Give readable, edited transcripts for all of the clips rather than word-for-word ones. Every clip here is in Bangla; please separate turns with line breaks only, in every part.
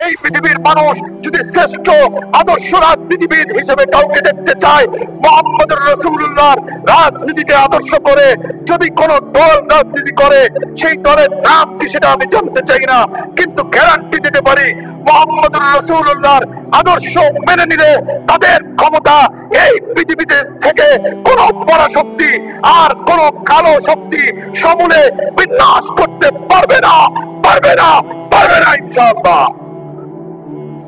এই পৃথিবীর মানুষ যদি শ্রেষ্ঠ আদর্শ রাজনীতিবিদ হিসেবে কাউকে দেখতে চায়, মুহাম্মদুর রাসূলুল্লাহর রাজনীতিকে আদর্শ করে যদি কোন দল রাজনীতি করে, সেই দলের নাম কি সেটা আমি জানতে চাই না, কিন্তু গ্যারান্টি দিতে পারি মুহাম্মদুর রাসূলুল্লাহর আদর্শ মেনে নিলে তাদের ক্ষমতা এই পৃথিবীতে থেকে কোন পরাশক্তি আর কোন কালো শক্তি সমূলে বিনাশ করতে পারবে না, পারবে না, পারবে না ইনশাআল্লাহ।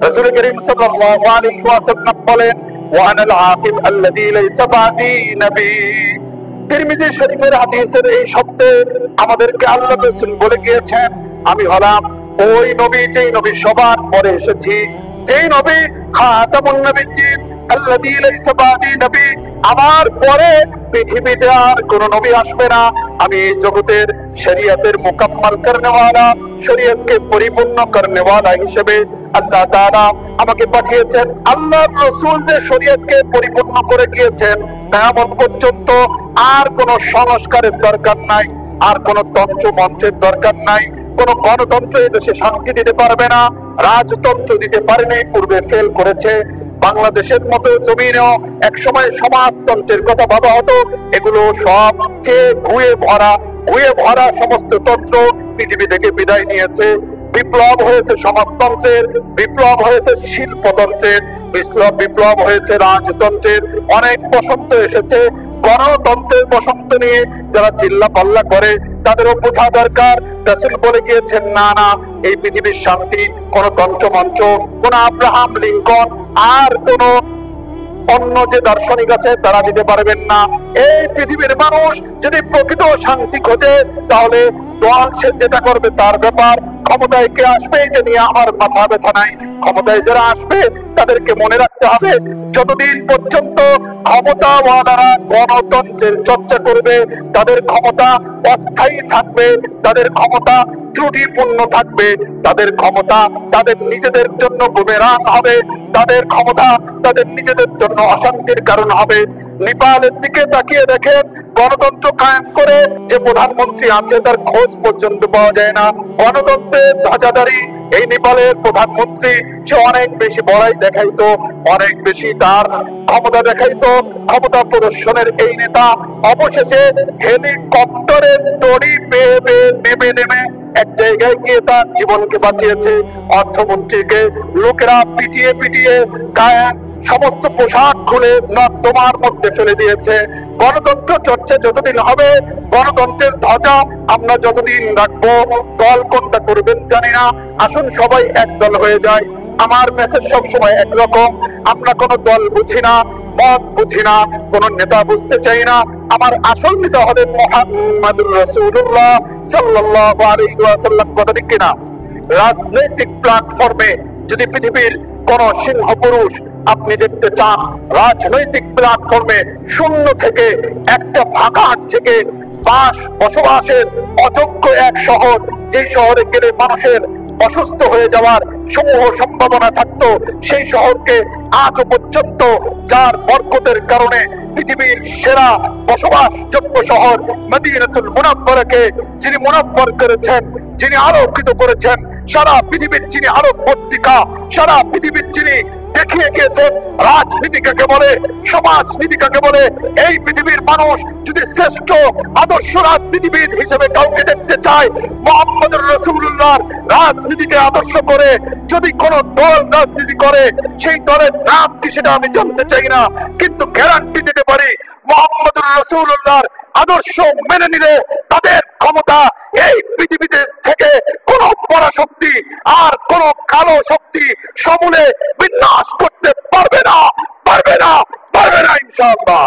রাসূল করিম সাল্লাল্লাহু আলাইহি ওয়াসাল্লাম বলেন, ওয়ানাল আকিব আল্লাযী লাইসা বাদি নবী। তিরমিজি শরীফের হাদিসের এই শব্দে আমাদেরকে আল্লাহ রাসূল বলে গিয়েছেন, আমি হলাম ওই নবী যেই নবী সবার পরে এসেছি, যেই নবী খাতামুন নবিয়্যিন আল্লাযী লাইসা বাদি নবী, আমার পরে পৃথিবীতে আর কোন নবী আসবে না। আমি এই জগতের শরীয়তের মুকাম্মাল করনেওয়ালা, শরীয়তকে পরিপূর্ণ করনেওয়ালা হিসেবে আল্লাহ তাআলা আমাকে পাঠিয়েছেন। আল্লাহর রাসূল যে শরীয়তকে পরিপূর্ণ করে গিয়েছেন, কিয়ামত পর্যন্ত আর কোন সংস্কারের দরকার নাই, আর কোন তন্ত্র মন্ত্রের দরকার নাই। কোন গণতন্ত্র এই দেশে শান্তি দিতে পারবে না, রাজতন্ত্র দিতে পারেনি, পূর্বে ফেল করেছে। বাংলাদেশের মতো জমিনেও একসময় সমাজতন্ত্রের কথা ভাবা হতো, এগুলো সব চেয়ে ঘুয়ে ভরা সমস্ত তন্ত্র পৃথিবী থেকে বিদায় নিয়েছে। বিপ্লব হয়েছে সমাজতন্ত্রের, বিপ্লব হয়েছে শিল্পতন্ত্রের, বিপ্লব হয়েছে রাজতন্ত্রের। অনেক বসন্ত এসেছে, গণতন্ত্রের বসন্ত নিয়ে যারা চিল্লা পাল্লা করে তাদেরও বোঝা দরকার। রাসূল বলে গিয়েছেন, না না, এই পৃথিবীর শান্তি কোন তন্ত্রমন্ত্র, কোন আব্রাহাম লিঙ্কন আর কোন অন্য যে দার্শনিক আছে তারা দিতে পারবেন না। এই পৃথিবীর মানুষ যদি প্রকৃত শান্তি খোঁজে, তাহলে দল সে যেটা করবে তার ব্যাপার। ক্ষমতায় কে আসবে এটা নিয়ে আমার মাথা ব্যথা নাই। ক্ষমতায় যারা আসবে তাদেরকে মনে রাখতে হবে, যতদিন পর্যন্ত ক্ষমতাওয়ালারা গণতন্ত্রের চর্চা করবে, তাদের ক্ষমতা অস্থায়ী থাকবে, তাদের ক্ষমতা ত্রুটিপূর্ণ থাকবে, তাদের ক্ষমতা তাদের নিজেদের জন্য বুমেরাং হবে, তাদের ক্ষমতা তাদের নিজেদের জন্য অশান্তির কারণ হবে। নেপালের দিকে তাকিয়ে দেখেন, গণতন্ত্র কায়েম করে যে প্রধানমন্ত্রী আছে তার খোঁজ পর্যন্ত পাওয়া যায় না। গণতন্ত্রের ধ্বজাধারী এই নেপালের প্রধানমন্ত্রী, সে অনেক বেশি বড়াই দেখাইতো, অনেক বেশি তার ক্ষমতা দেখাইতো। ক্ষমতা প্রদর্শনের এই নেতা অবশেষে হেলিকপ্টারের দড়ি বেয়ে নেমে এক জায়গায় গিয়ে তার জীবনকে বাঁচিয়েছে। অর্থমন্ত্রীকে লোকেরা পিটিয়ে গায়ে সমস্ত পোশাক খুলে নর্দমার মধ্যে ফেলে দিয়েছে। গণতন্ত্র চর্চা যতদিন হবে, গণতন্ত্রের ধ্বজা আমরা যতদিন রাখবো, দল কোনটা করবেন জানি না, আসুন সবাই এক দল হয়ে যায়। আমার মেসেজ সবসময় একরকম, আমরা কোন দল বুঝি না, মত বুঝি না, কোন নেতা বুঝতে চাই না। আমার আসল নেতা হবে মুহাম্মদুর রাসূলুল্লাহ সাল্লাল্লাহু আলাইহি ওয়াসাল্লাম। কথা ঠিক কিনা? রাজনৈতিক প্ল্যাটফর্মে যদি পৃথিবীর কোন সিংহ পুরুষ আপনি দেখতে চান, রাজনৈতিক প্ল্যাটফর্মে শূন্য থেকে একটা ফাঁকা থেকে বসবাসের অযোগ্য এক শহর, যে শহরে গেলে মানুষের অসুস্থ হয়ে যাওয়ার সমূহ সম্ভাবনা থাকতো, সেই শহরকে আজও পর্যন্ত যার বরকতের কারণে পৃথিবীর সেরা বসবাসযোগ্য শহর মদিনাতুল মুনাওয়ারাকে যিনি মুনাওয়ার করেছেন, যিনি আলোকিত করেছেন, সারা পৃথিবীর যিনি আলোক পত্রিকা, সারা পৃথিবীর যিনি দেখিয়ে গিয়েছেন রাজনীতি কাকে বলে, সমাজনীতি কাকে বলে। এই পৃথিবীর মানুষ যদি শ্রেষ্ঠ আদর্শ রাজনীতিবিদ হিসেবে কাউকে দেখতে চায়, মুহাম্মদুর রাসূলুল্লাহর রাজনীতিকে আদর্শ করে যদি কোন দল রাজনীতি করে, সেই দলের নাম কি সেটা আমি জানতে চাই না, কিন্তু গ্যারান্টি দিতে পারি মুহাম্মদুর রাসূলুল্লাহর আদর্শ মেনে নিলে তাদের ক্ষমতা এই পৃথিবীতে থেকে কোন পরাশক্তি আর কোন কালো শক্তি সমূলে বিনাশ করতে পারবে না, পারবে না, পারবে না ইনশাআল্লাহ।